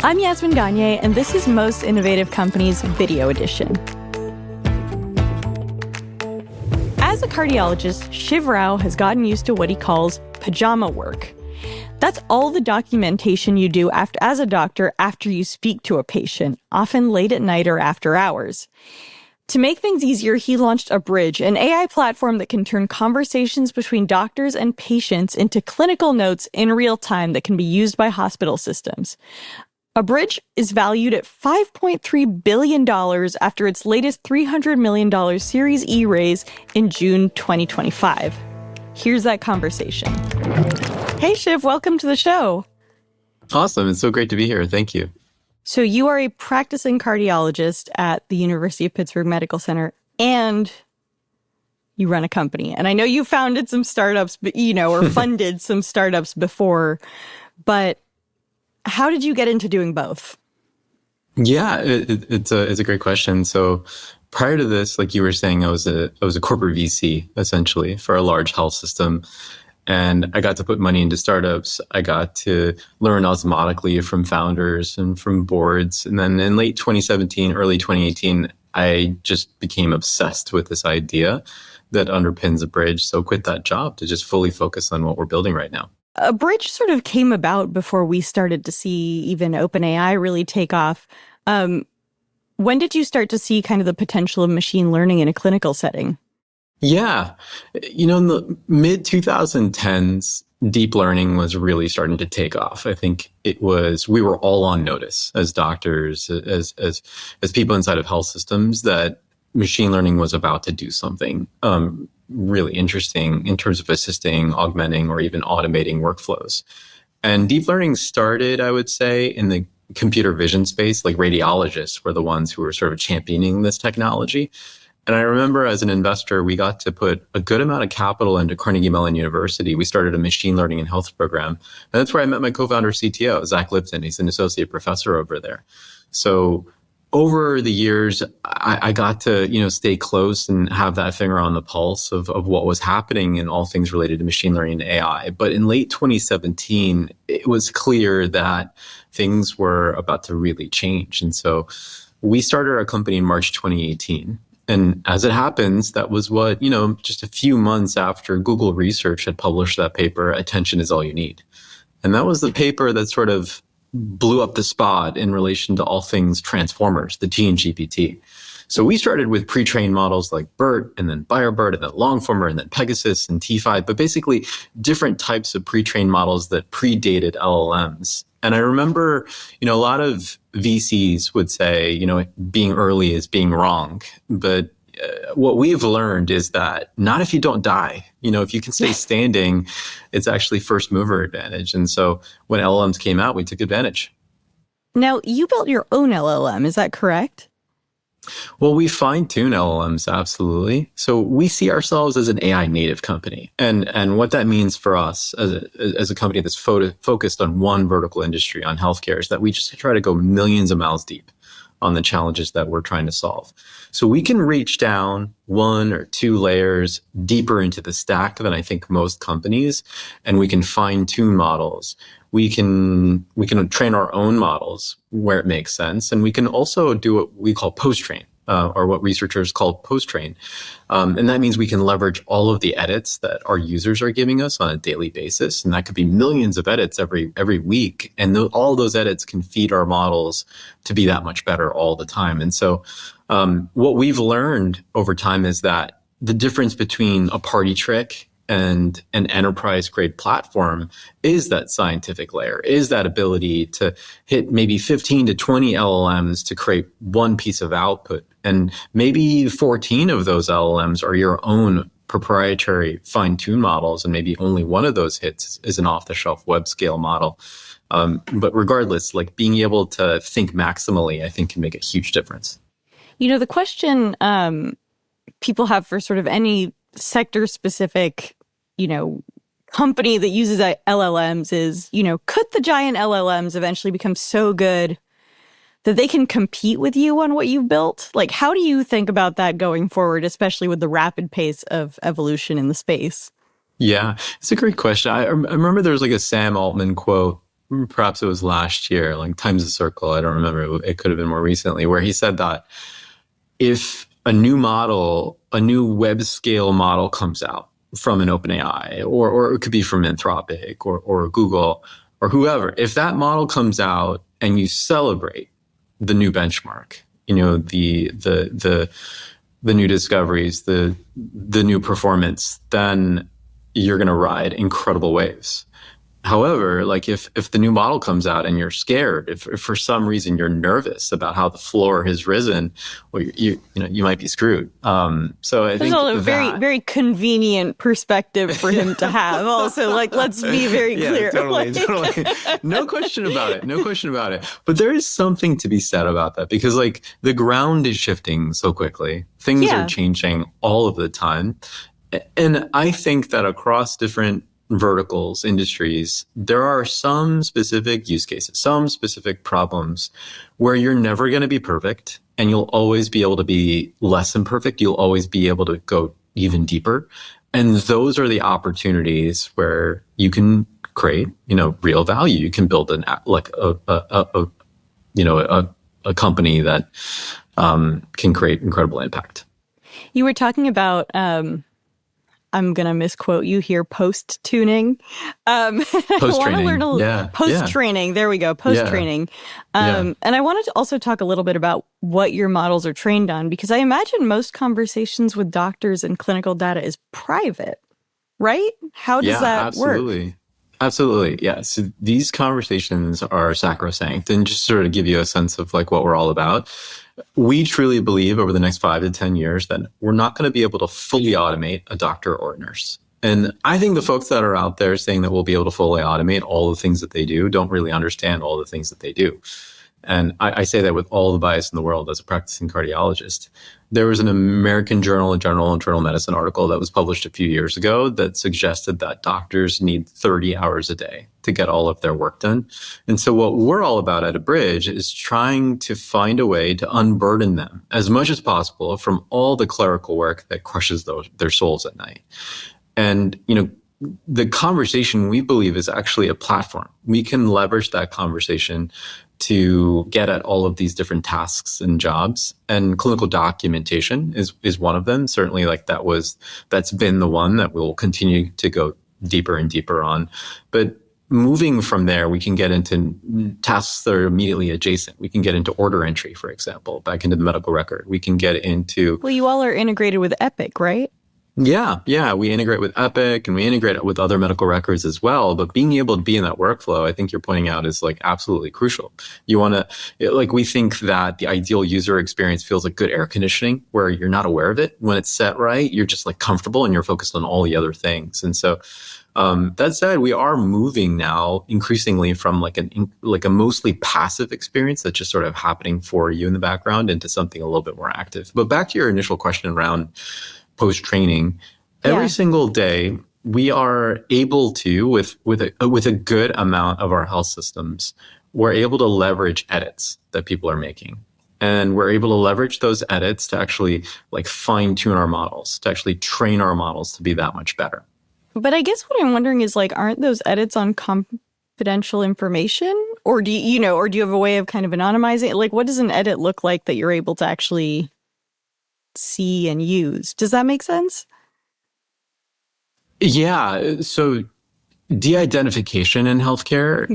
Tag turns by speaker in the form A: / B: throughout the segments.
A: I'm Yasmin Gagne, and this is Most Innovative Companies Video Edition. As a cardiologist, Shiv Rao has gotten used to what he calls pajama work. That's all the documentation you do as a doctor after you speak to a patient, often late at night or after hours. To make things easier, he launched Abridge, an AI platform that can turn conversations between doctors and patients into clinical notes in real time that can be used by hospital systems. Abridge is valued at $5.3 billion after its latest $300 million Series E raise in June 2025. Here's that conversation. Hey, Shiv, welcome to the show.
B: Awesome. It's so great to be here. Thank you.
A: So you are a practicing cardiologist at the University of Pittsburgh Medical Center, and you run a company. And I know you founded some startups, or funded some startups before, but how did you get into doing both?
B: Yeah, it's a great question. So prior to this, like you were saying, I was a corporate VC essentially for a large health system. And I got to put money into startups. I got to learn osmotically from founders and from boards. And then in late 2017, early 2018, I just became obsessed with this idea that underpins Abridge. So quit that job to just fully focus on what we're building right now.
A: Abridge sort of came about before we started to see even OpenAI really take off. When did you start to see kind of the potential of machine learning in a clinical setting?
B: Yeah. In the mid-2010s, deep learning was really starting to take off. I think we were all on notice as doctors, as people inside of health systems, that machine learning was about to do something really interesting in terms of assisting, augmenting, or even automating workflows. And deep learning started, I would say, in the computer vision space. Like radiologists were the ones who were sort of championing this technology. And I remember as an investor, we got to put a good amount of capital into Carnegie Mellon University. We started a machine learning and health program. And that's where I met my co-founder CTO, Zach Lipton. He's an associate professor over there. So over the years, I got to, stay close and have that finger on the pulse of what was happening in all things related to machine learning and AI. But in late 2017, it was clear that things were about to really change. And so we started our company in March 2018. And as it happens, that was what, just a few months after Google Research had published that paper, Attention is All You Need. And that was the paper that sort of blew up the spot in relation to all things transformers, the T and GPT. So we started with pre-trained models like BERT and then BioBERT and then Longformer and then Pegasus and T5, but basically different types of pre-trained models that predated LLMs. And I remember, a lot of VCs would say, being early is being wrong. But what we've learned is that not if you don't die. If you can stay standing, it's actually first mover advantage. And so when LLMs came out, we took advantage.
A: Now, you built your own LLM, is that correct?
B: Well, we fine-tune LLMs, absolutely. So we see ourselves as an AI native company. And what that means for us as a company that's focused on one vertical industry, on healthcare, is that we just try to go millions of miles deep on the challenges that we're trying to solve. So we can reach down one or two layers deeper into the stack than I think most companies, and we can fine-tune models. We can train our own models where it makes sense, and we can also do what we call post-train, or what researchers call post-train. And that means we can leverage all of the edits that our users are giving us on a daily basis, and that could be millions of edits every week. And all those edits can feed our models to be that much better all the time. And so what we've learned over time is that the difference between a party trick and an enterprise-grade platform is that scientific layer, is that ability to hit maybe 15 to 20 LLMs to create one piece of output. And maybe 14 of those LLMs are your own proprietary fine-tuned models, and maybe only one of those hits is an off-the-shelf web-scale model. But regardless, like being able to think maximally, I think can make a huge difference.
A: The question people have for sort of any sector-specific, company that uses LLMs is, could the giant LLMs eventually become so good that they can compete with you on what you've built? Like, how do you think about that going forward, especially with the rapid pace of evolution in the space?
B: Yeah, it's a great question. I remember there was like a Sam Altman quote perhaps it was last year, like Times a Circle. I don't remember. It could have been more recently, where he said that if a new model, a new web scale model comes out from an OpenAI, or it could be from Anthropic or Google or whoever, if that model comes out and you celebrate the new benchmark, the new discoveries, the new performance, then you're going to ride incredible waves. However, like if the new model comes out and you're scared, if for some reason you're nervous about how the floor has risen, well, you might be screwed. So I think
A: a very, very convenient perspective for him to have. Also, like, let's be very clear.
B: Totally. No question about it. But there is something to be said about that, because like the ground is shifting so quickly. Things are changing all of the time. And I think that across different verticals, industries, there are some specific use cases, some specific problems where you're never going to be perfect, and you'll always be able to be less than perfect. You'll always be able to go even deeper. And those are the opportunities where you can create, real value. You can build a company that can create incredible impact.
A: You were talking about I'm going to misquote you here, post-tuning.
B: Post-training.
A: Post-training. There we go. Post-training. And I wanted to also talk a little bit about what your models are trained on, because I imagine most conversations with doctors and clinical data is private, right? How does that work?
B: Absolutely. Yeah. So these conversations are sacrosanct, and just sort of give you a sense of like what we're all about. We truly believe over the next 5 to 10 years that we're not going to be able to fully automate a doctor or a nurse. And I think the folks that are out there saying that we'll be able to fully automate all the things that they do don't really understand all the things that they do. And I say that with all the bias in the world as a practicing cardiologist. There was an American Journal of General Internal Medicine article that was published a few years ago that suggested that doctors need 30 hours a day to get all of their work done. And so what we're all about at Abridge is trying to find a way to unburden them as much as possible from all the clerical work that crushes their souls at night. And, the conversation, we believe, is actually a platform. We can leverage that conversation to get at all of these different tasks and jobs. And clinical documentation is one of them. Certainly, like that's been the one that we'll continue to go deeper and deeper on. But moving from there, we can get into tasks that are immediately adjacent. We can get into order entry, for example, back into the medical record. We can get into...
A: Well, you all are integrated with Epic, right?
B: Yeah. We integrate with Epic, and we integrate with other medical records as well. But being able to be in that workflow, I think you're pointing out, is like absolutely crucial. You want to, we think that the ideal user experience feels like good air conditioning, where you're not aware of it. When it's set right, you're just like comfortable and you're focused on all the other things. And so that said, we are moving now increasingly from like a mostly passive experience that's just sort of happening for you in the background into something a little bit more active. But back to your initial question around post-training, every single day we are able to, with a good amount of our health systems, we're able to leverage edits that people are making. And we're able to leverage those edits to actually like fine-tune our models, to actually train our models to be that much better.
A: But I guess what I'm wondering is, like, aren't those edits on confidential information? Or do you have a way of kind of anonymizing it? Like, what does an edit look like that you're able to actually see and use? Does that make sense?
B: Yeah. So de-identification in healthcare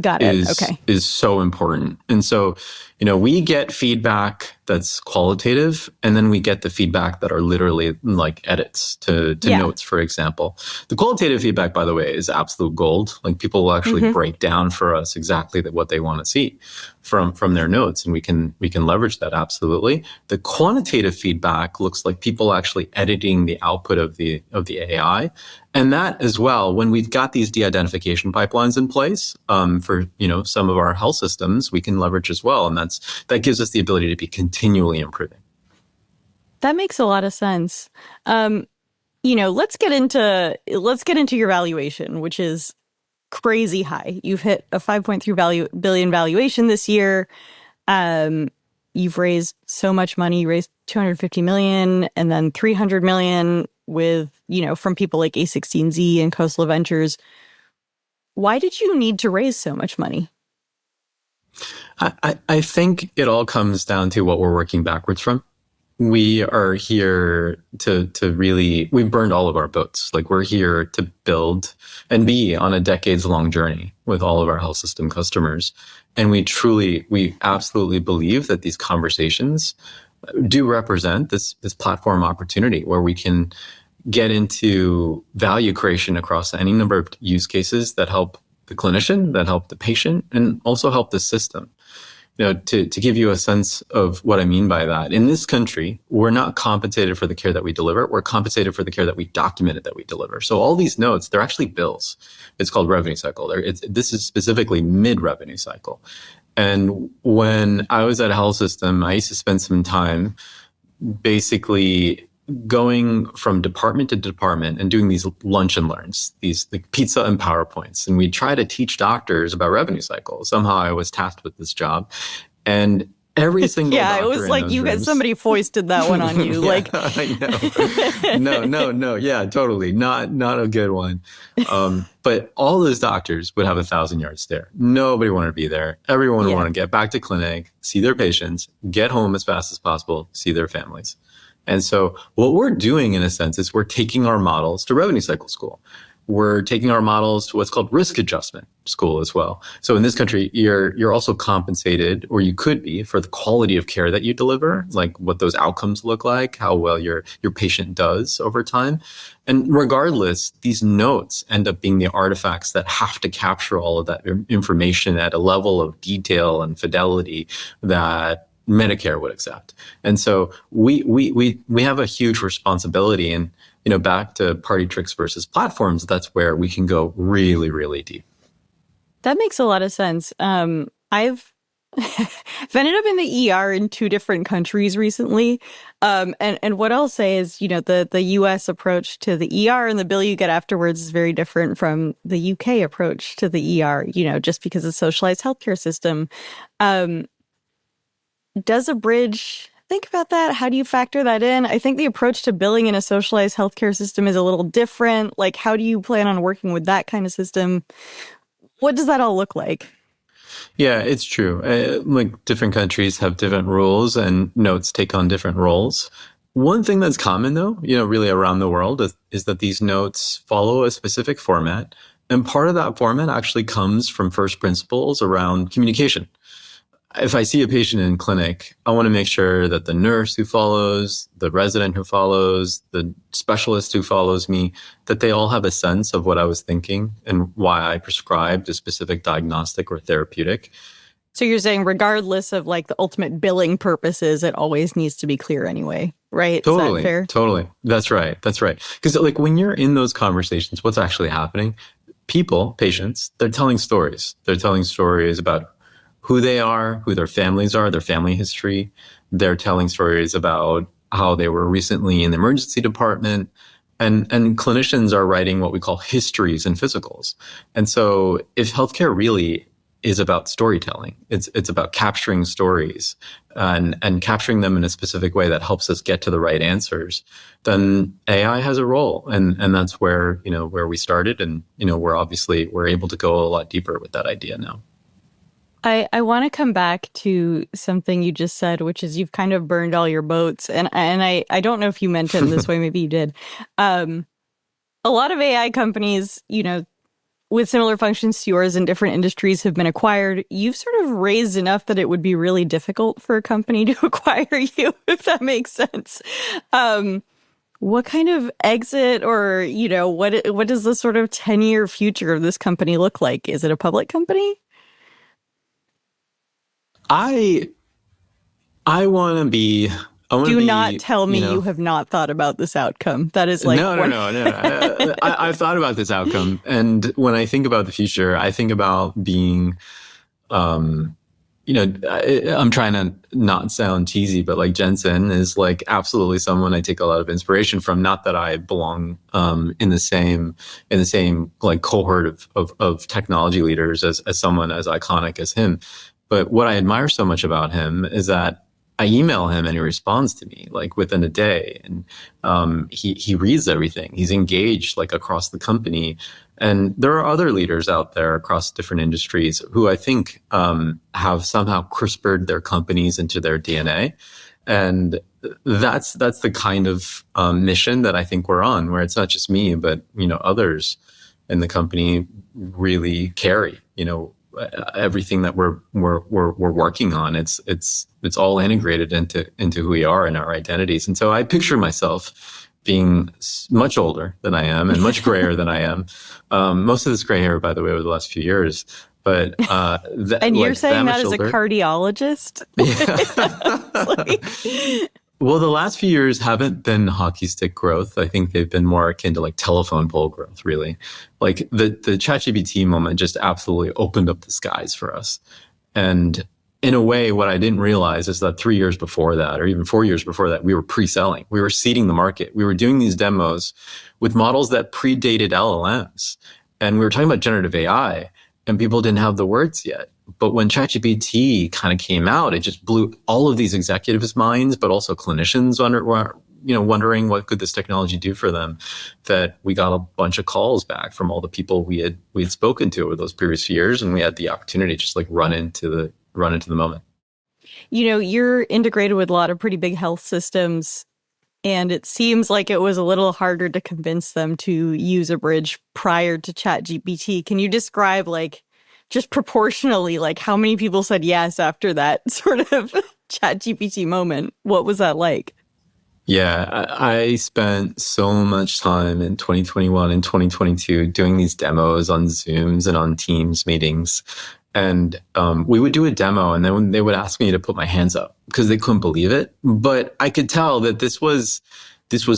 B: is so important. And so, we get feedback that's qualitative, and then we get the feedback that are literally like edits to notes, for example. The qualitative feedback, by the way, is absolute gold. Like, people will actually break down for us exactly what they want to see from their notes, and we can leverage that absolutely. The quantitative feedback looks like people actually editing the output of the AI. And that as well, when we've got these de-identification pipelines in place for some of our health systems, we can leverage as well, and that gives us the ability to be continually improving.
A: That makes a lot of sense. Let's get into your valuation, which is crazy high. You've hit a 5.3 billion valuation this year. You've raised so much money. You raised 250 million, and then 300 million with, from people like A16Z and Coastal Ventures. Why did you need to raise so much money?
B: I think it all comes down to what we're working backwards from. We are here to really, we've burned all of our boats. Like, we're here to build and be on a decades long journey with all of our health system customers. And we absolutely believe that these conversations do represent this platform opportunity where we can get into value creation across any number of use cases that help the clinician, that help the patient, and also help the system. To give you a sense of what I mean by that, in this country, we're not compensated for the care that we deliver. We're compensated for the care that we documented that we deliver. So all these notes, they're actually bills. It's called revenue cycle. This is specifically mid-revenue cycle. And when I was at a health system, I used to spend some time basically going from department to department and doing these lunch and learns, these like pizza and PowerPoints. And we try to teach doctors about revenue cycle. Somehow I was tasked with this job. And every single
A: yeah, it was like you got somebody foisted that one on you.
B: Yeah,
A: like
B: I know. No. Yeah, totally. Not a good one. But all those doctors would have 1,000-yard stare. Nobody wanted to be there. Everyone would want to get back to clinic, see their patients, get home as fast as possible, see their families. And so what we're doing, in a sense, is we're taking our models to revenue cycle school. We're taking our models to what's called risk adjustment school as well. So in this country, you're also compensated, or you could be, for the quality of care that you deliver, like what those outcomes look like, how well your patient does over time. And regardless, these notes end up being the artifacts that have to capture all of that information at a level of detail and fidelity that Medicare would accept. And so we have a huge responsibility. And, back to party tricks versus platforms, that's where we can go really, really deep.
A: That makes a lot of sense. I've ended up in the ER in 2 different countries recently. And what I'll say is, the US approach to the ER and the bill you get afterwards is very different from the UK approach to the ER, just because of the socialized healthcare system. Does Abridge think about that? How do you factor that in? I think the approach to billing in a socialized healthcare system is a little different. Like, how do you plan on working with that kind of system? What does that all look like?
B: Yeah, it's true. Like, different countries have different rules and notes take on different roles. One thing that's common, though, really around the world is that these notes follow a specific format. And part of that format actually comes from first principles around communication. If I see a patient in clinic, I want to make sure that the nurse who follows, the resident who follows, the specialist who follows me, that they all have a sense of what I was thinking and why I prescribed a specific diagnostic or therapeutic.
A: So you're saying regardless of like the ultimate billing purposes, it always needs to be clear anyway, right?
B: Totally.
A: Is that fair?
B: Totally. That's right. Because like when you're in those conversations, what's actually happening? Patients, they're telling stories. They're telling stories about who they are, who their families are, their family history. They're telling stories about how they were recently in the emergency department. And clinicians are writing what we call histories and physicals. And so if healthcare really is about storytelling, it's about capturing stories and capturing them in a specific way that helps us get to the right answers, then AI has a role. And that's where we started. And, we're able to go a lot deeper with that idea now.
A: I want to come back to something you just said, which is you've kind of burned all your boats. And I don't know if you meant it in this way, maybe you did. A lot of AI companies, with similar functions to yours in different industries have been acquired. You've sort of raised enough that it would be really difficult for a company to acquire you, if that makes sense. What kind of exit or, what does the sort of 10-year future of this company look like? Is it a public company?
B: I want to be.
A: Do not tell me you have not thought about this outcome. That is like
B: no. I've thought about this outcome, and when I think about the future, I think about being, I'm trying to not sound cheesy, but like Jensen is like absolutely someone I take a lot of inspiration from. Not that I belong in the same like cohort of technology leaders as someone as iconic as him. But what I admire so much about him is that I email him and he responds to me like within a day, and he reads everything. He's engaged like across the company, and there are other leaders out there across different industries who I think have somehow CRISPR'd their companies into their DNA, and that's the kind of mission that I think we're on, where it's not just me, but others in the company really carry everything that we're working on. It's all integrated into who we are and our identities. And so I picture myself being much older than I am and much grayer than I am. Most of this gray hair, by the way, over the last few years. But
A: and you're saying that as a cardiologist?
B: Yeah. Well, the last few years haven't been hockey stick growth. I think they've been more akin to like telephone pole growth, really. Like the ChatGPT moment just absolutely opened up the skies for us. And in a way, what I didn't realize is that 3 years before that, or even 4 years before that, we were pre-selling. We were seeding the market. We were doing these demos with models that predated LLMs. And we were talking about generative AI, and people didn't have the words yet. But when ChatGPT kind of came out, it just blew all of these executives' minds, but also clinicians wondering what could this technology do for them. That we got a bunch of calls back from all the people we had spoken to over those previous years, and we had the opportunity to just like run into the moment.
A: You're integrated with a lot of pretty big health systems, and it seems like it was a little harder to convince them to use Abridge prior to ChatGPT. Can you describe just proportionally, how many people said yes after that sort of ChatGPT moment? What was that like?
B: Yeah, I spent so much time in 2021 and 2022 doing these demos on Zooms and on Teams meetings. And we would do a demo, and then they would ask me to put my hands up because they couldn't believe it. But I could tell that this was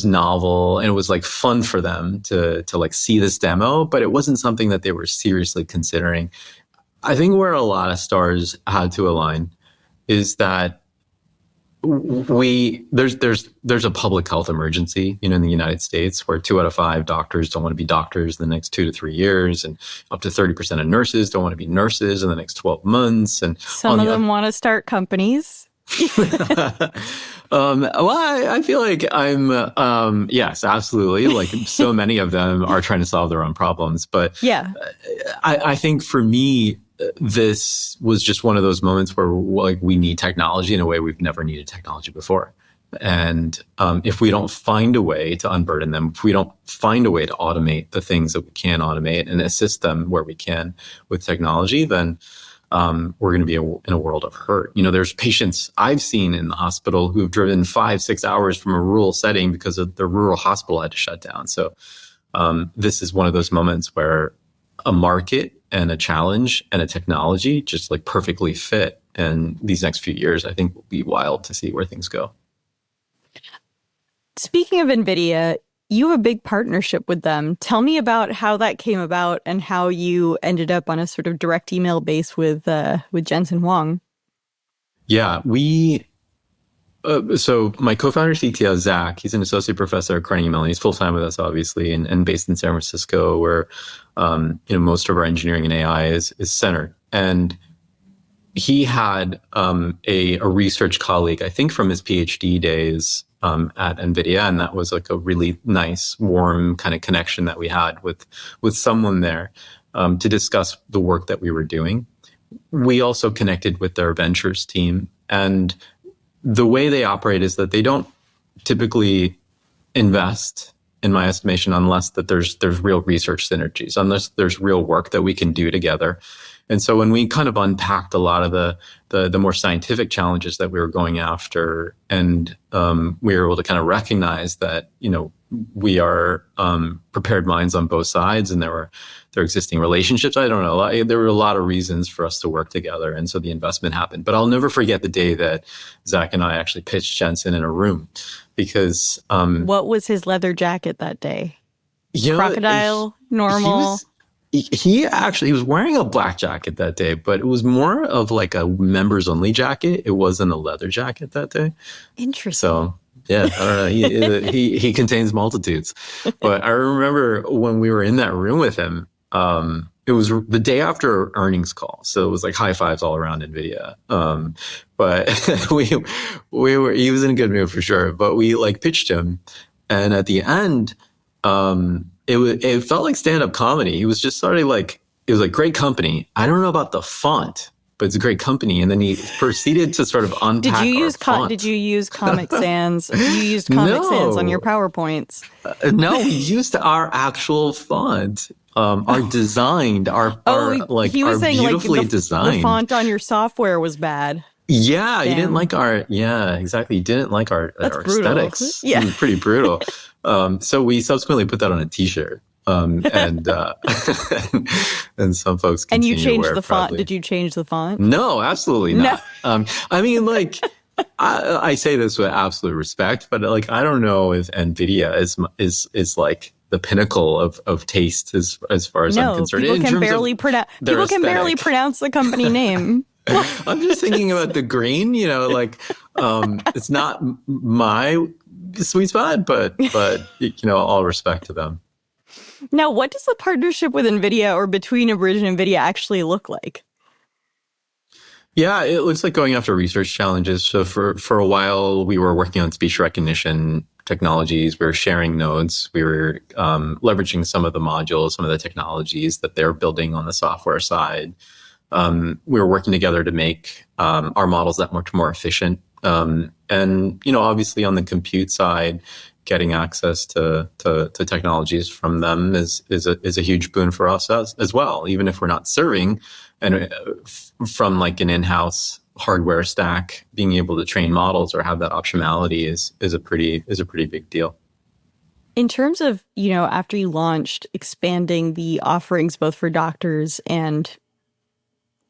B: novel, and it was like fun for them to like see this demo, but it wasn't something that they were seriously considering. I think where a lot of stars had to align is that there's a public health emergency, in the United States, where 2 out of 5 doctors don't want to be doctors in the next 2 to 3 years, and up to 30% of nurses don't want to be nurses in the next 12 months. And
A: some of them want to start companies.
B: Well, I feel like I'm, yes, absolutely. Like so many of them are trying to solve their own problems. But
A: yeah,
B: I think for me, this was just one of those moments where we need technology in a way we've never needed technology before. And if we don't find a way to unburden them, if we don't find a way to automate the things that we can automate and assist them where we can with technology, then we're going to be in a world of hurt. There's patients I've seen in the hospital who've driven 5-6 hours from a rural setting because of the rural hospital had to shut down. So this is one of those moments where a market and a challenge and a technology just like perfectly fit. And these next few years, I think, will be wild to see where things go. Speaking
A: of NVIDIA, you have a big partnership with them. Tell me about how that came about and how you ended up on a sort of direct email base with Jensen Huang.
B: Yeah, so my co-founder CTO, Zach, he's an associate professor at Carnegie Mellon. He's full-time with us, obviously, and based in San Francisco, where most of our engineering and AI is centered. And he had a research colleague, I think from his PhD days at NVIDIA, and that was like a really nice, warm kind of connection that we had with someone there to discuss the work that we were doing. We also connected with their ventures team, and the way they operate is that they don't typically invest, in my estimation, unless that there's real research synergies, unless there's real work that we can do together. And so when we kind of unpacked a lot of the more scientific challenges that we were going after, and we were able to kind of recognize that, we are prepared minds on both sides, and there are existing relationships. I don't know. There were a lot of reasons for us to work together, and so the investment happened. But I'll never forget the day that Zach and I actually pitched Jensen in a room, because
A: what was his leather jacket that day? Crocodile, normal.
B: He was wearing a black jacket that day, but it was more of like a members only jacket. It wasn't a leather jacket that day.
A: Interesting.
B: So yeah, I don't know. He contains multitudes. But I remember when we were in that room with him, it it was the day after earnings call. So it was like high fives all around NVIDIA. But he was in a good mood for sure, but we like pitched him. And at the end, it felt like stand-up comedy. He was just sort of like, it was like, great company. I don't know about the font, but it's a great company. And then he proceeded to sort of unpack
A: Did you use
B: font.
A: Did you use Comic Sans? You used Comic Sans on your PowerPoints.
B: No, we used our actual font. Our designed, our
A: he was saying
B: beautifully
A: like
B: designed.
A: The font on your software was bad.
B: Yeah, he didn't like exactly. He didn't like our aesthetics.
A: Yeah.
B: It was pretty brutal. So we subsequently put that on a t-shirt. And some folks
A: and you
B: continue
A: changed
B: to wear
A: the
B: it
A: font.
B: proudly.
A: Did you change the font?
B: No, absolutely not. I mean, like, I say this with absolute respect, but like, I don't know if NVIDIA is like the pinnacle of taste as far as I'm concerned.
A: People can barely pronounce the company name.
B: I'm just thinking about the green, it's not my sweet spot, but all respect to them.
A: Now, what does the partnership with NVIDIA or between Abridge and NVIDIA actually look like?
B: Yeah, it looks like going after research challenges. So for a while, we were working on speech recognition technologies. We were sharing nodes. We were leveraging some of the modules, some of the technologies that they're building on the software side. We were working together to make our models that much more efficient. And obviously on the compute side, getting access to technologies from them is a huge boon for us as well. Even if we're not serving, and from like an in-house hardware stack, being able to train models or have that optionality is a pretty big deal.
A: In terms of after you launched, expanding the offerings both for doctors and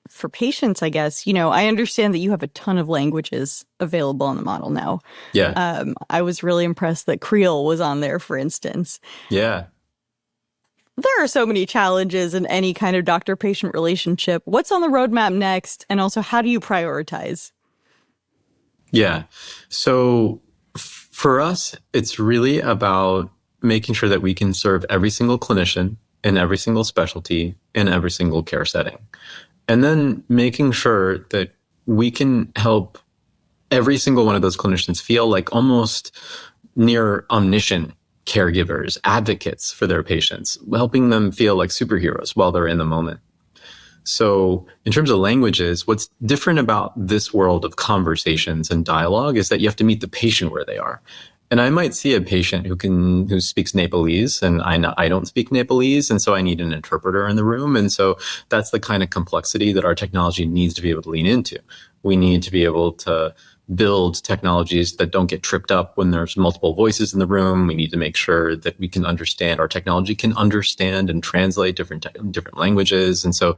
A: for patients, I guess, I understand that you have a ton of languages available on the model now.
B: Yeah.
A: I was really impressed that Creole was on there, for instance.
B: Yeah.
A: There are so many challenges in any kind of doctor-patient relationship. What's on the roadmap next? And also, how do you prioritize?
B: Yeah. So for us, it's really about making sure that we can serve every single clinician in every single specialty in every single care setting. And then making sure that we can help every single one of those clinicians feel like almost near omniscient caregivers, advocates for their patients, helping them feel like superheroes while they're in the moment. So in terms of languages, what's different about this world of conversations and dialogue is that you have to meet the patient where they are. And I might see a patient who speaks Nepalese, and I don't speak Nepalese, and so I need an interpreter in the room. And so that's the kind of complexity that our technology needs to be able to lean into. We need to be able to build technologies that don't get tripped up when there's multiple voices in the room. We need to make sure that we can understand, our technology can understand and translate different languages. And so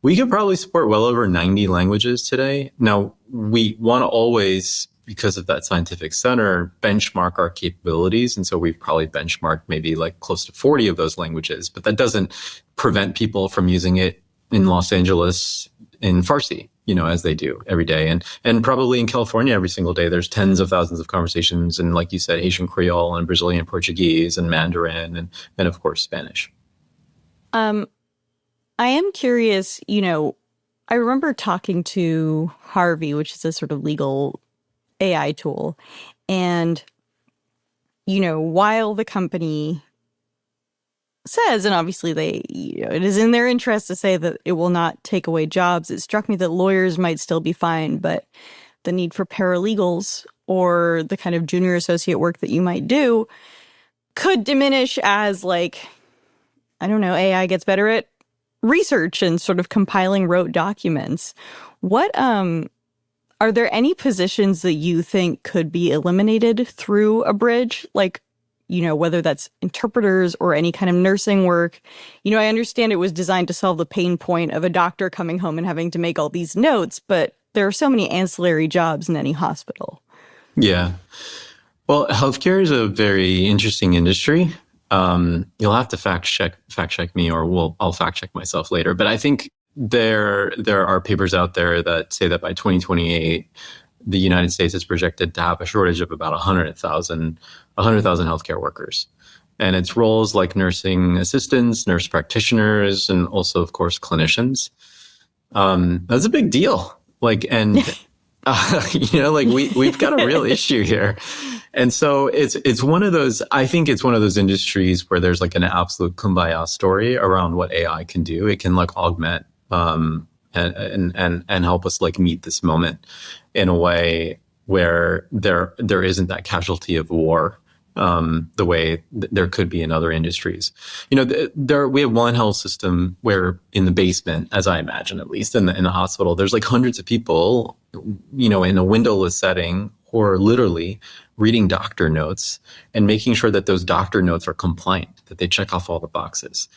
B: we could probably support well over 90 languages today. Now, we want to always, because of that scientific center, benchmark our capabilities. And so we've probably benchmarked maybe like close to 40 of those languages, but that doesn't prevent people from using it in Los Angeles in Farsi, as they do every day. And probably in California every single day, there's tens of thousands of conversations. And like you said, Haitian Creole and Brazilian Portuguese and Mandarin and of course, Spanish.
A: I am curious, I remember talking to Harvey, which is a sort of legal AI tool. And, while the company says, and obviously it is in their interest to say that it will not take away jobs, it struck me that lawyers might still be fine, but the need for paralegals or the kind of junior associate work that you might do could diminish as AI gets better at research and sort of compiling rote documents. What, are there any positions that you think could be eliminated through Abridge? Whether that's interpreters or any kind of nursing work. I understand it was designed to solve the pain point of a doctor coming home and having to make all these notes, but there are so many ancillary jobs in any hospital.
B: Yeah. Well, healthcare is a very interesting industry. You'll have to fact check me, or I'll fact check myself later. But I think there are papers out there that say that by 2028, the United States is projected to have a shortage of about 100,000 healthcare workers. And it's roles like nursing assistants, nurse practitioners, and also, of course, clinicians. That's a big deal. Like, and like we've got a real issue here. And so it's one of those, I think it's one of those industries where there's like an absolute kumbaya story around what AI can do. It can like augment, and help us like meet this moment in a way where there isn't that casualty of war, the way there could be in other industries. We have one health system where in the basement, as I imagine, at least in the hospital, there's like hundreds of people, in a windowless setting, or literally reading doctor notes and making sure that those doctor notes are compliant, that they check off all the boxes.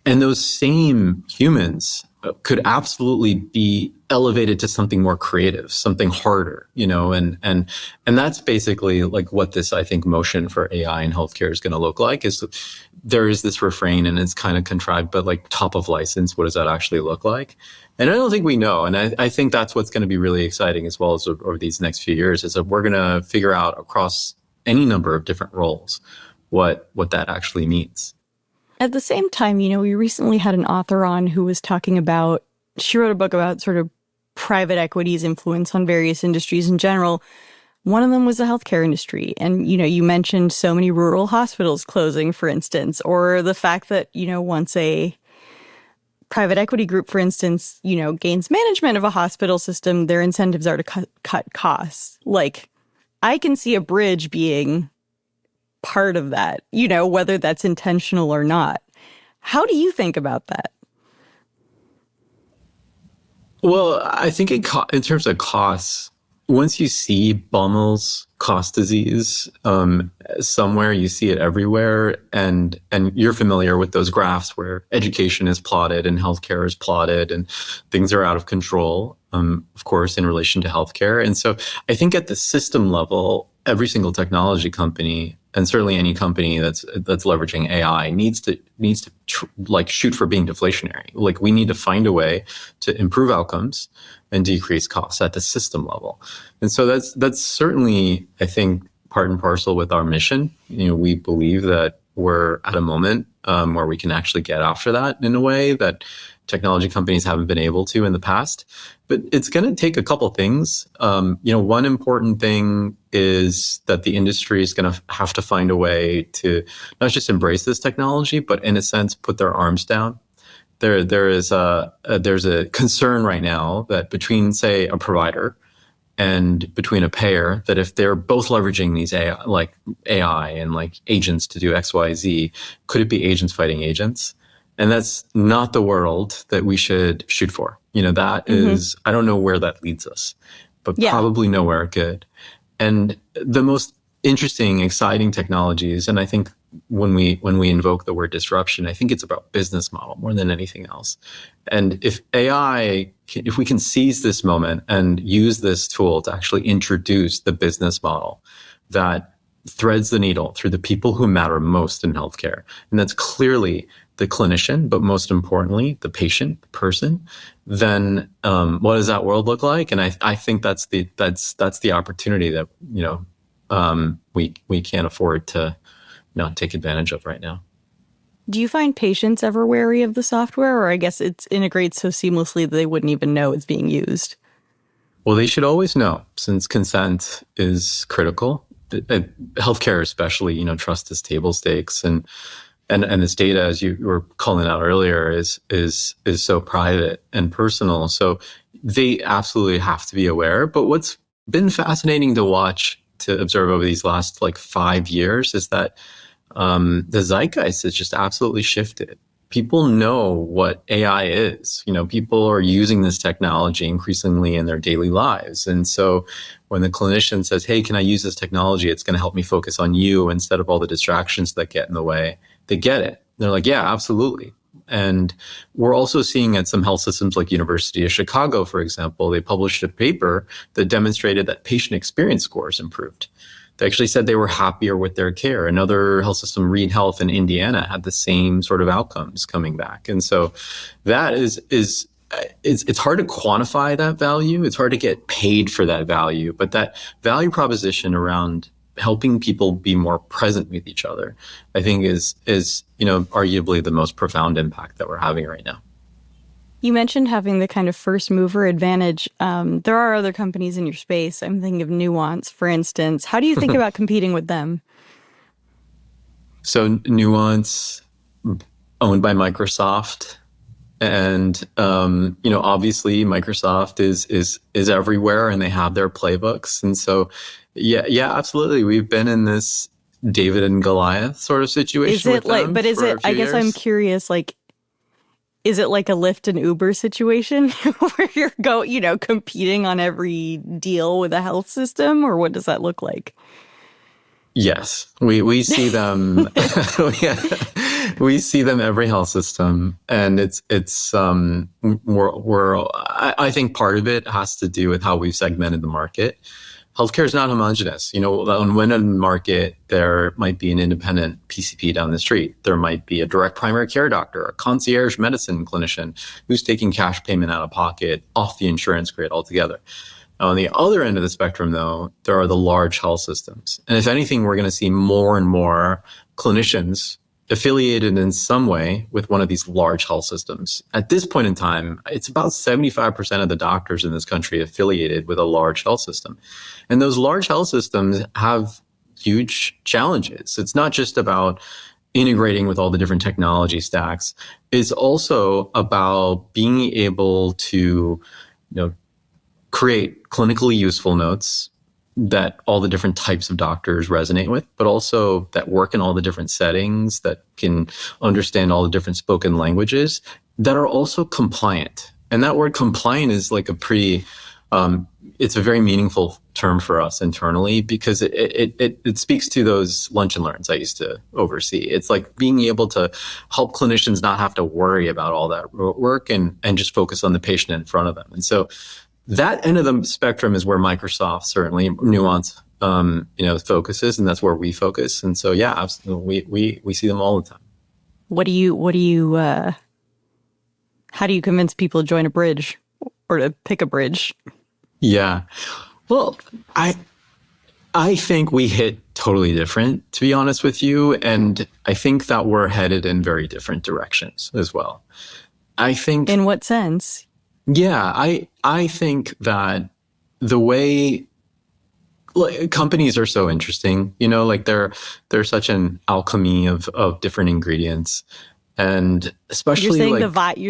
B: And those same humans could absolutely be elevated to something more creative, something harder, and that's basically like what this, I think, motion for AI in healthcare is going to look like. Is there is this refrain, and it's kind of contrived, but like top of license, what does that actually look like? And I don't think we know. And I think that's what's going to be really exciting as well as over these next few years, is that we're going to figure out across any number of different roles what that actually means.
A: At the same time, we recently had an author on who was talking about, she wrote a book about sort of private equity's influence on various industries in general. One of them was the healthcare industry. And, you mentioned so many rural hospitals closing, for instance, or the fact that, once a private equity group, for instance, gains management of a hospital system, their incentives are to cut costs. Like, I can see Abridge being part of that, whether that's intentional or not. How do you think about that?
B: Well, I think in terms of costs, once you see Bommel's cost disease somewhere, you see it everywhere, and you're familiar with those graphs where education is plotted and healthcare is plotted, and things are out of control, of course, in relation to healthcare. And so I think at the system level, every single technology company, and certainly any company that's leveraging AI, needs to shoot for being deflationary. Like, we need to find a way to improve outcomes and decrease costs at the system level. And so that's certainly, I think, part and parcel with our mission. We believe that we're at a moment where we can actually get after that in a way that technology companies haven't been able to in the past. But it's going to take a couple things. One important thing is that the industry is going to have to find a way to not just embrace this technology, but in a sense, put their arms down. There's a concern right now that between, say, a provider and between a payer, that if they're both leveraging these AI and like agents to do X, Y, Z, could it be agents fighting agents? And that's not the world that we should shoot for. That is, I don't know where that leads us, but probably nowhere good. And the most interesting, exciting technologies, and I think when we invoke the word disruption, I think it's about business model more than anything else. And if we can seize this moment and use this tool to actually introduce the business model that threads the needle through the people who matter most in healthcare, and that's clearly the clinician, but most importantly, the patient, the person, then what does that world look like? And I think that's the opportunity that we can't afford to not take advantage of right now.
A: Do you find patients ever wary of the software, or I guess it integrates so seamlessly that they wouldn't even know it's being used?
B: Well, they should always know, since consent is critical. Healthcare especially, trust is table stakes, and this data, as you were calling out earlier, is so private and personal. So they absolutely have to be aware. But what's been fascinating to watch, to observe over these last 5 years, is that the zeitgeist has just absolutely shifted. People know what AI is. People are using this technology increasingly in their daily lives. And so when the clinician says, hey, can I use this technology? It's going to help me focus on you instead of all the distractions that get in the way. They get it. They're like, yeah, absolutely. And we're also seeing at some health systems like University of Chicago, for example, they published a paper that demonstrated that patient experience scores improved. They actually said they were happier with their care. Another health system, Reed Health in Indiana, had the same sort of outcomes coming back. And so that it's hard to quantify that value. It's hard to get paid for that value. But that value proposition around helping people be more present with each other, I think is arguably the most profound impact that we're having right now.
A: You mentioned having the kind of first mover advantage. There are other companies in your space. I'm thinking of Nuance, for instance. How do you think about competing with them?
B: So Nuance, owned by Microsoft, and obviously Microsoft is everywhere, and they have their playbooks. And so, yeah, absolutely, we've been in this David and Goliath sort of situation.
A: Is it like? But is it? I guess I'm curious. Like, is it like a Lyft and Uber situation where you're competing on every deal with a health system, or what does that look like?
B: Yes, we see them. We see them every health system, and I think part of it has to do with how we've segmented the market. Healthcare is not homogenous. When in the market, there might be an independent PCP down the street. There might be a direct primary care doctor, a concierge medicine clinician who's taking cash payment out of pocket off the insurance grid altogether. On the other end of the spectrum, though, there are the large health systems. And if anything, we're going to see more and more clinicians affiliated in some way with one of these large health systems. At this point in time, it's about 75% of the doctors in this country affiliated with a large health system. And those large health systems have huge challenges. It's not just about integrating with all the different technology stacks. It's also about being able to, create clinically useful notes that all the different types of doctors resonate with, but also that work in all the different settings, that can understand all the different spoken languages, that are also compliant. And that word compliant is like it's a very meaningful term for us internally, because it speaks to those lunch and learns I used to oversee. It's like being able to help clinicians not have to worry about all that work and just focus on the patient in front of them. And so that end of the spectrum is where Microsoft, certainly Nuance, focuses, and that's where we focus. And so, yeah, absolutely, we see them all the time.
A: How do you convince people to join Abridge or to pick Abridge?
B: Yeah, well, I think we hit totally different, to be honest with you, and I think that we're headed in very different directions as well. I think.
A: In what sense?
B: Yeah, I think that the way companies are so interesting, they're such an alchemy of different ingredients. And especially
A: you're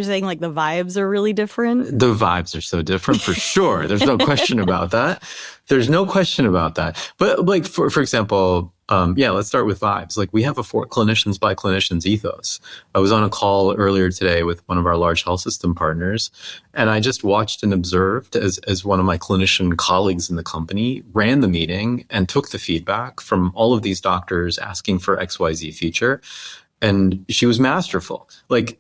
A: saying the vibes are really different?
B: The vibes are so different, for sure. There's no question about that. There's no question about that. But like, for example, let's start with vibes. Like, we have a for clinicians by clinicians ethos. I was on a call earlier today with one of our large health system partners, and I just watched and observed as one of my clinician colleagues in the company ran the meeting and took the feedback from all of these doctors asking for XYZ feature. And she was masterful. Like,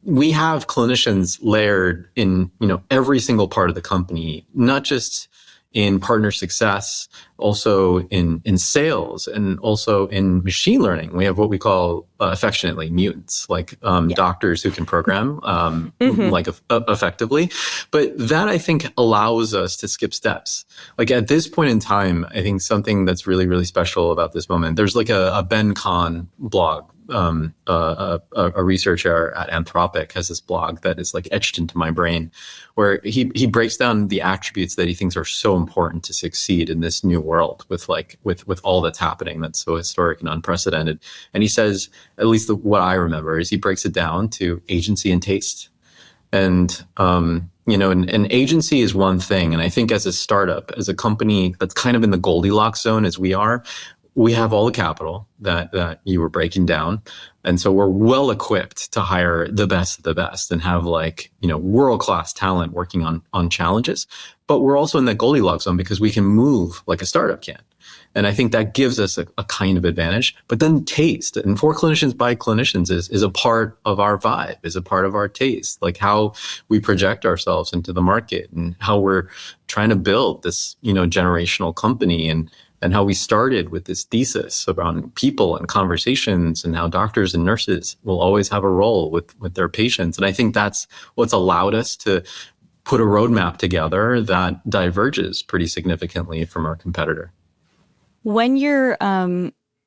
B: we have clinicians layered in, every single part of the company, not just in partner success, also in sales, and also in machine learning. We have what we call affectionately mutants, like doctors who can program effectively. But that, I think, allows us to skip steps. Like, at this point in time, I think something that's really, really special about this moment, there's like a Ben Kahn blog. A researcher at Anthropic has this blog that is like etched into my brain, where he breaks down the attributes that he thinks are so important to succeed in this new world with all that's happening that's so historic and unprecedented. And he says, at least what I remember, is he breaks it down to agency and taste. And an agency is one thing. And I think as a startup, as a company that's kind of in the Goldilocks zone as we are, we have all the capital that you were breaking down. And so we're well equipped to hire the best of the best and have world-class talent working on challenges. But we're also in that Goldilocks zone because we can move like a startup can. And I think that gives us a kind of advantage. But then taste, and for clinicians by clinicians is a part of our vibe, is a part of our taste, like how we project ourselves into the market and how we're trying to build this, generational company, and how we started with this thesis around people and conversations, and how doctors and nurses will always have a role with their patients. And I think that's what's allowed us to put a roadmap together that diverges pretty significantly from our competitor.
A: When you're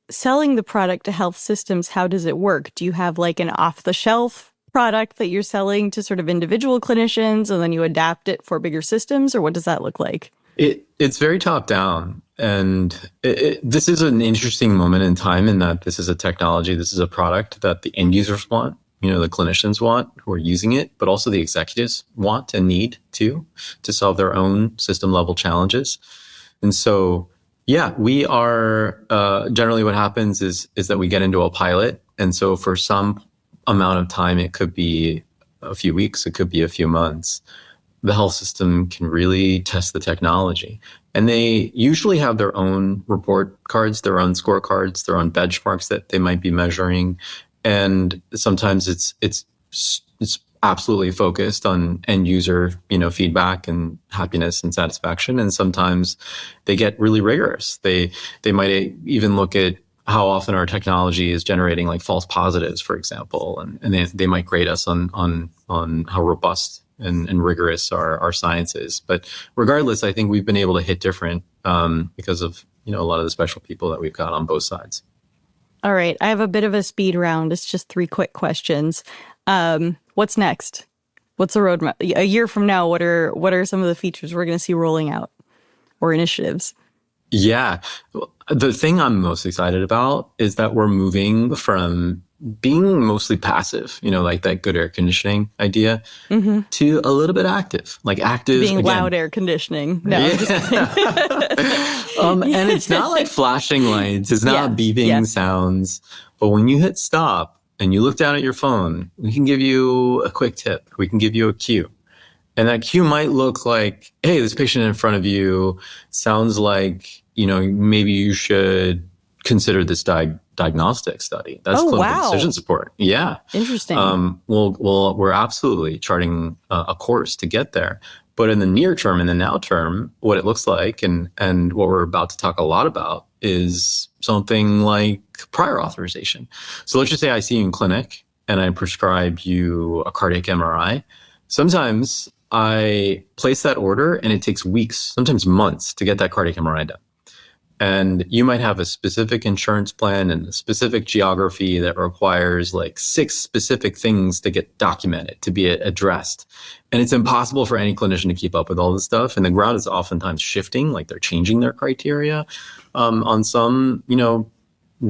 A: selling the product to health systems, how does it work? Do you have like an off-the-shelf product that you're selling to sort of individual clinicians and then you adapt it for bigger systems, or what does that look like?
B: It's very top down. And this is an interesting moment in time in that this is a technology, this is a product that the end users want, the clinicians want who are using it, but also the executives want and need to solve their own system level challenges. And so, yeah, we are generally what happens is that we get into a pilot. And so for some amount of time, it could be a few weeks, it could be a few months. The health system can really test the technology. And they usually have their own report cards, their own scorecards, their own benchmarks that they might be measuring. And sometimes it's absolutely focused on end user, feedback and happiness and satisfaction. And sometimes they get really rigorous. They might even look at how often our technology is generating like false positives, for example, and they might grade us on how robust and rigorous our science is. But regardless, I think we've been able to hit different because of a lot of the special people that we've got on both sides.
A: All right, I have a bit of a speed round. It's just 3 quick questions. What's next? What's the roadmap? A year from now, what are some of the features we're going to see rolling out or initiatives?
B: Yeah, the thing I'm most excited about is that we're moving from being mostly passive, like that good air conditioning idea, to a little bit active, like active.
A: Being
B: again.
A: Loud air conditioning. No, I'm just kidding.
B: And it's not like flashing lights. It's not beeping sounds. But when you hit stop and you look down at your phone, we can give you a quick tip. We can give you a cue. And that cue might look like, hey, this patient in front of you sounds like, maybe you should consider this diagnostic study. That's clinical decision support. Yeah.
A: Interesting.
B: Well, we're absolutely charting a course to get there. But in the near term, in the now term, what it looks like and what we're about to talk a lot about is something like prior authorization. So let's just say I see you in clinic and I prescribe you a cardiac MRI. Sometimes I place that order and it takes weeks, sometimes months to get that cardiac MRI done. And you might have a specific insurance plan and a specific geography that requires like 6 specific things to get documented, to be addressed. And it's impossible for any clinician to keep up with all this stuff. And the ground is oftentimes shifting, like they're changing their criteria on some,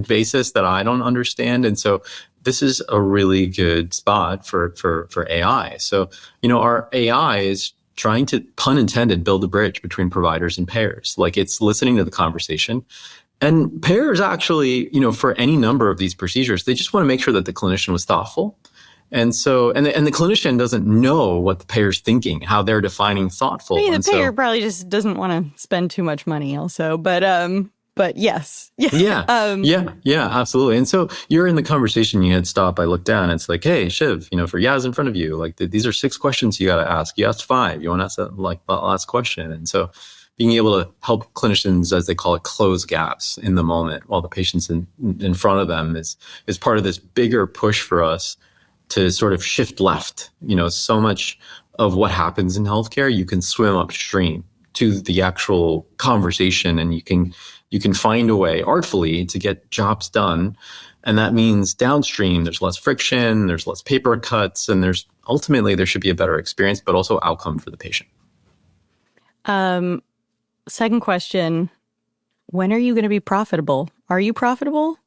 B: basis that I don't understand. And so this is a really good spot for AI. So, our AI is trying to, pun intended, build a bridge between providers and payers. Like it's listening to the conversation. And payers actually, for any number of these procedures, they just want to make sure that the clinician was thoughtful. And so, and the clinician doesn't know what the payer's thinking, how they're defining thoughtful.
A: I mean, the payer probably just doesn't want to spend too much money also, but yes.
B: Yeah, absolutely. And so you're in the conversation, you hit stop, I look down, it's like, hey, Shiv, for Yaz in front of you, like these are 6 questions you got to ask. You asked 5, you want to ask that, like the last question. And so being able to help clinicians, as they call it, close gaps in the moment while the patient's in front of them is part of this bigger push for us to sort of shift left. So much of what happens in healthcare, you can swim upstream to the actual conversation and you can find a way artfully to get jobs done. And that means downstream, there's less friction, there's less paper cuts, and ultimately there should be a better experience, but also outcome for the patient.
A: Second question, when are you going to be profitable? Are you profitable?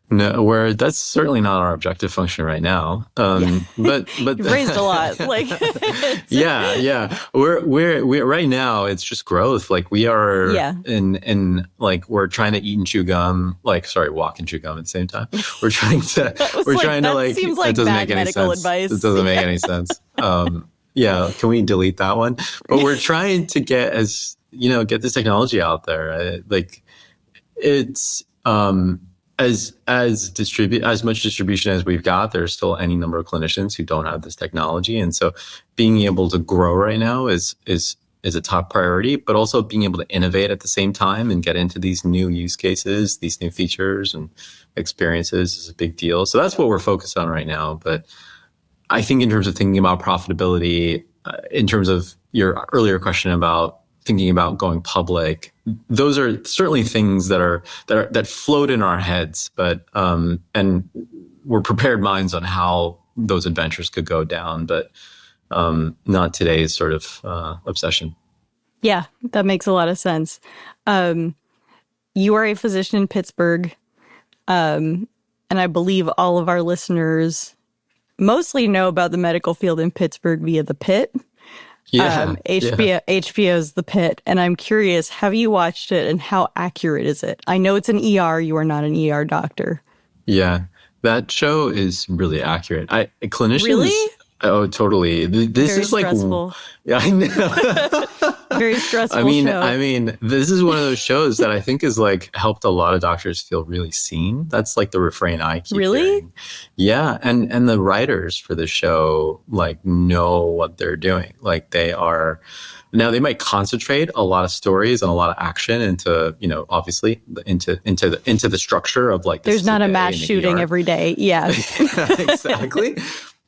B: No, that's certainly not our objective function right now. But
A: you've raised a lot. Like,
B: yeah. We're right now. It's just growth. Like we are in like we're trying to eat and chew gum. Walk and chew gum at the same time. We're trying to.
A: Seems like
B: it doesn't
A: bad
B: make any
A: medical
B: sense.
A: advice.
B: It doesn't make any sense. Can we delete that one? But we're trying to get this technology out there. It's as much distribution as we've got, there's still any number of clinicians who don't have this technology. And so being able to grow right now is a top priority, but also being able to innovate at the same time and get into these new use cases, these new features and experiences is a big deal. So that's what we're focused on right now. But I think in terms of thinking about profitability, in terms of your earlier question about thinking about going public. Those are certainly things that float in our heads, but and we're prepared minds on how those adventures could go down, but not today's sort of obsession.
A: Yeah, that makes a lot of sense. You are a physician in Pittsburgh, and I believe all of our listeners mostly know about the medical field in Pittsburgh via The Pitt. HBO's The Pitt. And I'm curious, have you watched it and how accurate is it? I know it's an ER. You are not an ER doctor.
B: Yeah, that show is really accurate. Clinicians.
A: Really?
B: Oh, totally. This
A: Very
B: is like,
A: stressful.
B: yeah, I know.
A: Very stressful
B: I mean,
A: show.
B: this is one of those shows that I think has like helped a lot of doctors feel really seen. That's like the refrain I keep hearing. Yeah, and the writers for the show like know what they're doing. Like they might concentrate a lot of stories and a lot of action into, obviously into the structure of like.
A: There's not a mass shooting every day. Yeah,
B: exactly.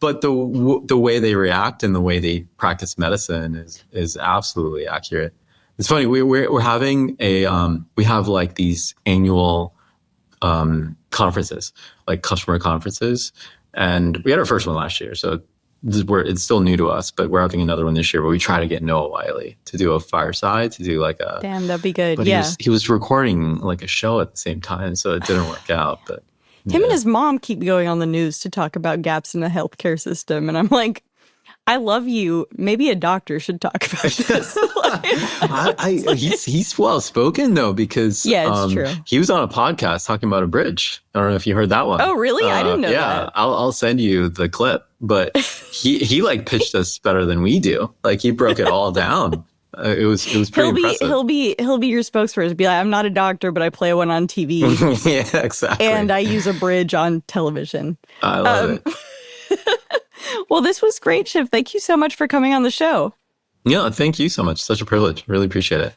B: But the way they react and the way they practice medicine is absolutely accurate. It's funny. We're having we have like these annual conferences, like customer conferences, and we had our first one last year. So it's still new to us, but we're having another one this year where we try to get Noah Wiley to do a fireside, to do like a.
A: Damn, that'd be good.
B: But
A: yeah,
B: he was recording like a show at the same time, so it didn't work out. But.
A: Him and his mom keep going on the news to talk about gaps in the healthcare system. And I'm like, I love you. Maybe a doctor should talk about this.
B: He's well spoken though, because
A: it's true.
B: He was on a podcast talking about Abridge. I don't know if you heard that one.
A: Oh, really? I didn't know that.
B: I'll send you the clip. But he like pitched us better than we do. Like he broke it all down. It was pretty impressive.
A: He'll be your spokesperson. Be like, I'm not a doctor, but I play one on TV.
B: Yeah, exactly.
A: And I use Abridge on television.
B: I love it.
A: Well, this was great, Shiv. Thank you so much for coming on the show.
B: Yeah, thank you so much. Such a privilege. Really appreciate it.